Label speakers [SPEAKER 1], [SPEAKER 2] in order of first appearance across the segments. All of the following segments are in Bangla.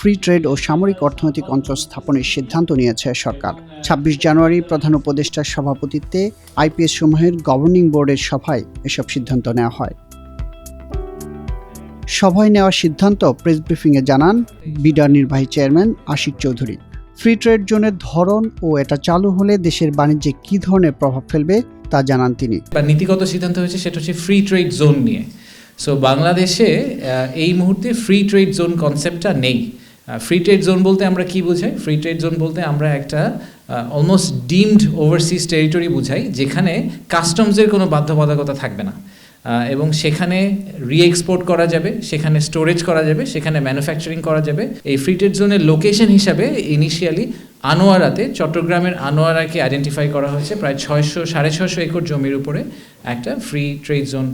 [SPEAKER 1] ফ্রি ট্রেড ও সামরিক অর্থনৈতিক অঞ্চল স্থাপনের সিদ্ধান্ত নিয়েছে সরকার। ২৬ জানুয়ারি প্রধান উপদেষ্টার সভাপতিত্বে আইপিএস সমূহের গভর্নিং বোর্ডের সভায় এসব সিদ্ধান্ত নেওয়া হয়। সভায় নেওয়া সিদ্ধান্ত প্রেস ব্রিফিংয়ে জানান বিডার নির্বাহী chairman Ashik Chowdhury. Free trade জোনের ধরন ও এটা চালু হলে দেশের বাণিজ্যে কী ধরনের প্রভাব ফেলবে তা জানান তিনি।
[SPEAKER 2] নীতিগত সিদ্ধান্ত হয়েছে সেটা হচ্ছে ফ্রি ট্রেড জোন নিয়ে। সো বাংলাদেশে এই মুহূর্তে ফ্রি ট্রেড জোন কনসেপ্টটা নেই। ফ্রি ট্রেড জোন বলতে আমরা কি বুঝাই? ফ্রি ট্রেড জোন বলতে আমরা একটা অলমোস্ট ডিমড ওভারসিজ টেরিটরি বুঝাই, যেখানে কাস্টমসের কোনো বাধ্যবাধকতা থাকবে না এবং সেখানে রি-এক্সপোর্ট করা যাবে, সেখানে স্টোরেজ করা যাবে, সেখানে ম্যানুফ্যাকচারিং করা যাবে। এই ফ্রি ট্রেড জোনের লোকেশন হিসাবে ইনিশিয়ালি আনোয়ারাতে, চট্টগ্রামের আনোয়ারাকে আইডেন্টিফাই করা হয়েছে। প্রায় 600-650 একর জমির উপরে একটা ফ্রি ট্রেড জোন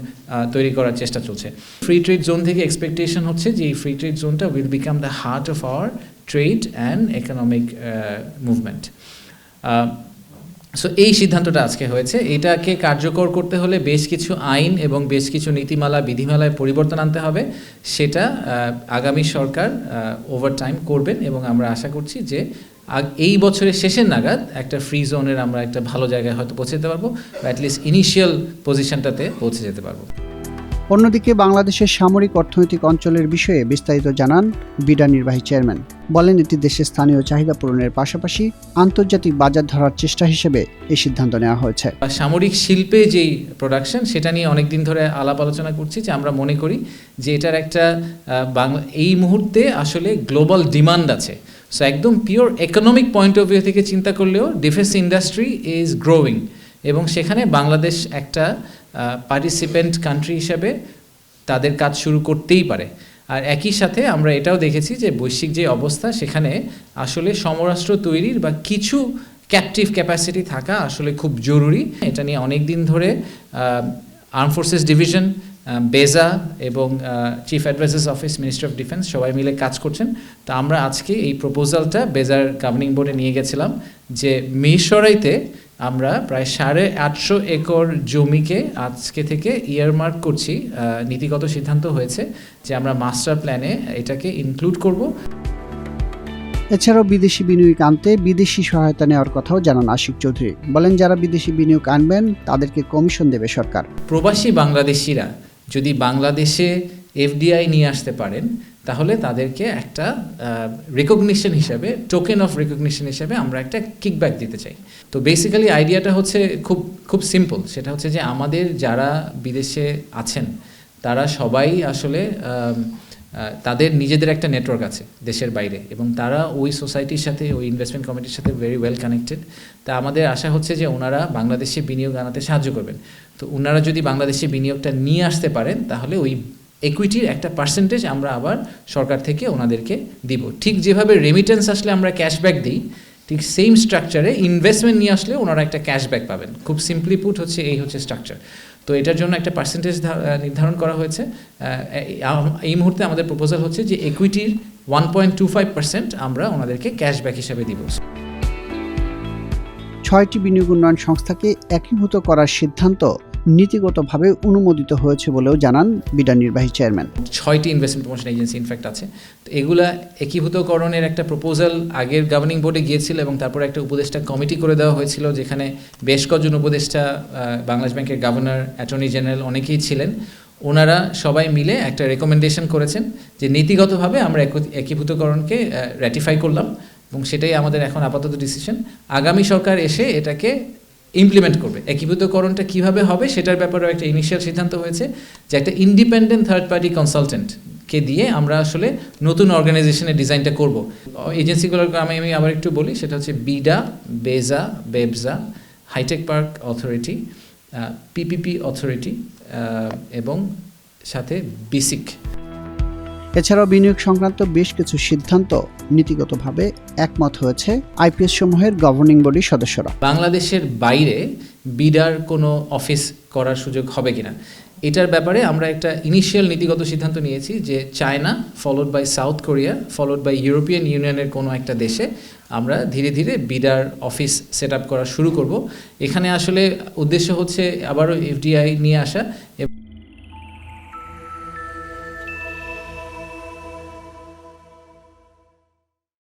[SPEAKER 2] তৈরি করার চেষ্টা চলছে। ফ্রি ট্রেড জোন থেকে এক্সপেকটেশন হচ্ছে যে এই ফ্রি ট্রেড জোনটা will become the heart of our trade and economic movement. So এই সিদ্ধান্তটা আজকে হয়েছে। এটাকে কার্যকর করতে হলে বেশ কিছু আইন এবং বেশ কিছু নীতিমালা বিধিমালায় পরিবর্তন আনতে হবে। সেটা আগামী সরকার ওভার টাইম করবেন এবং আমরা আশা করছি যে এই বছরের শেষের নাগাদ একটা ফ্রি জোনের আমরা একটা ভালো জায়গায় হয়তো পৌঁছে যেতে পারবো, বা অ্যাটলিস্ট ইনিশিয়াল পজিশনটাতে পৌঁছে যেতে পারবো।
[SPEAKER 1] অন্যদিকে বাংলাদেশের সামরিক অর্থনৈতিক অঞ্চলের বিষয়ে বিস্তারিত জানান বিডার নির্বাহী চেয়ারম্যান। বলেন, এটি দেশের স্থানীয় চাহিদা পূরণের পাশাপাশি আন্তর্জাতিক বাজার ধরার চেষ্টা হিসেবে এই সিদ্ধান্ত নেওয়া হয়েছে।
[SPEAKER 2] সামরিক শিল্পে যেই প্রোডাকশন, সেটা নিয়ে অনেকদিন ধরে আলাপ আলোচনা করছি যে আমরা মনে করি যে এটার একটা এই মুহূর্তে আসলে গ্লোবাল ডিমান্ড আছে। সো একদম pure economic point of view থেকে চিন্তা করলেও ডিফেন্স ইন্ডাস্ট্রি ইজ গ্রোয়িং এবং সেখানে বাংলাদেশ একটা পার্টিসিপেন্ট কান্ট্রি হিসেবে তাদের কাজ শুরু করতেই পারে। আর একই সাথে আমরা এটাও দেখেছি যে বৈশ্বিক যে অবস্থা, সেখানে আসলে সমরাষ্ট্র তৈরির বা কিছু ক্যাপটিভ ক্যাপাসিটি থাকা আসলে খুব জরুরি। এটা নিয়ে অনেক দিন ধরে আর্ম ফোর্সেস ডিভিশন, বেজা এবং chief advisers office, ministry of defence সবাই মিলে কাজ করছেন। তো আমরা আজকে এই প্রপোজালটা বেজার গভর্নিং বোর্ডে নিয়ে গেছিলাম যে মিরসরাইতে আমরা প্রায় 850 একর জমিকে আজকে থেকে ইয়ারমার্ক করছি। নীতিগত সিদ্ধান্ত হয়েছে যে আমরা মাস্টার প্ল্যানে এটাকে ইনক্লুড করব।
[SPEAKER 1] এছাড়াও বিদেশি বিনিয়োগ আনতে বিদেশি সহায়তা নেওয়ার কথাও জানান আশিক চৌধুরী। বলেন, যারা বিদেশি বিনিয়োগ আনবেন তাদেরকে কমিশন দেবে সরকার।
[SPEAKER 2] প্রবাসী বাংলাদেশিরা যদি বাংলাদেশে এফডিআই নিয়ে আসতে পারেন, তাহলে তাদেরকে একটা রিকগনিশন হিসাবে, টোকেন অফ রিকগনিশন হিসাবে আমরা একটা কিকব্যাক দিতে চাই। তো বেসিক্যালি আইডিয়াটা হচ্ছে খুব সিম্পল। সেটা হচ্ছে যে আমাদের যারা বিদেশে আছেন তারা সবাই আসলে তাদের নিজেদের একটা নেটওয়ার্ক আছে দেশের বাইরে, এবং তারা ওই সোসাইটির সাথে, ওই ইনভেস্টমেন্ট কমিটির সাথে ভেরি ওয়েল কানেক্টেড। তা আমাদের আশা হচ্ছে যে ওনারা বাংলাদেশে বিনিয়োগ আনাতে সাহায্য করবেন। তো ওনারা যদি বাংলাদেশে বিনিয়োগটা নিয়ে আসতে পারেন, তাহলে ওই ইকুইটির একটা পার্সেন্টেজ আমরা আবার সরকার থেকে ওনাদেরকে দিব। ঠিক যেভাবে রেমিটেন্স আসলে আমরা ক্যাশব্যাক দিই, ঠিক সেম স্ট্রাকচারে ইনভেস্টমেন্ট নিয়ে আসলে ওনারা একটা ক্যাশব্যাক পাবেন। খুব সিম্পলি পুট হচ্ছে এই হচ্ছে স্ট্রাকচার। তো এটার জন্য একটা পার্সেন্টেজ নির্ধারণ করা হয়েছে। এই মুহূর্তে আমাদের প্রপোজাল হচ্ছে যে ইকুইটির 1.25% আমরা ওনাদেরকে ক্যাশব্যাক হিসাবে দিব।
[SPEAKER 1] 6টি বিনিয়োগ উন্নয়ন সংস্থাকে একীভূত করার সিদ্ধান্ত নীতিগতভাবে অনুমোদিত হয়েছে বলেও জানান বিডার নির্বাহী চেয়ারম্যান।
[SPEAKER 2] 6টি ইনভেস্টমেন্ট প্রমোশন এজেন্সি ইনফ্যাক্ট আছে। তো এগুলা একীভূতকরণের একটা প্রপোজাল আগের গভর্নিং বোর্ডে গিয়েছিল এবং তারপরে একটা উপদেষ্টা কমিটি করে দেওয়া হয়েছিল, যেখানে বেশ কজন উপদেষ্টা, বাংলাদেশ ব্যাংকের গভর্নর, অ্যাটর্নি জেনারেল অনেকেই ছিলেন। ওনারা সবাই মিলে একটা রেকমেন্ডেশন করেছেন যে নীতিগতভাবে আমরা একীভূতকরণকে র্যাটিফাই করলাম এবং সেটাই আমাদের এখন আপাতত ডিসিশন। আগামী সরকার এসে এটাকে ইমপ্লিমেন্ট করবে। একীভূতকরণটা কীভাবে হবে সেটার ব্যাপারেও একটা ইনিশিয়াল সিদ্ধান্ত হয়েছে যে একটা ইন্ডিপেন্ডেন্ট থার্ড পার্টি কনসালটেন্টকে দিয়ে আমরা আসলে নতুন অর্গানাইজেশনের ডিজাইনটা করব। এজেন্সিগুলোর আমি আবার একটু বলি, সেটা হচ্ছে BIDA, BEZA, BEPZA, hitech park authority, PPP authority এবং সাথে বিসিক।
[SPEAKER 1] এছাড়াও বিনিয়োগ সংক্রান্ত বেশ কিছু সিদ্ধান্ত নীতিগতভাবে একমত হয়েছে আইপিএস সমূহের গভর্নিং বডির সদস্যরা।
[SPEAKER 2] বাংলাদেশের বাইরে বিডার কোনো অফিস করার সুযোগ হবে কিনা, এটার ব্যাপারে আমরা একটা ইনিশিয়াল নীতিগত সিদ্ধান্ত নিয়েছি যে China, followed by South Korea, followed by European ইউনিয়নের কোনো একটা দেশে আমরা ধীরে ধীরে বিডার অফিস সেট আপ করা শুরু করব। এখানে আসলে উদ্দেশ্য হচ্ছে আবারও এফডিআই নিয়ে আসা।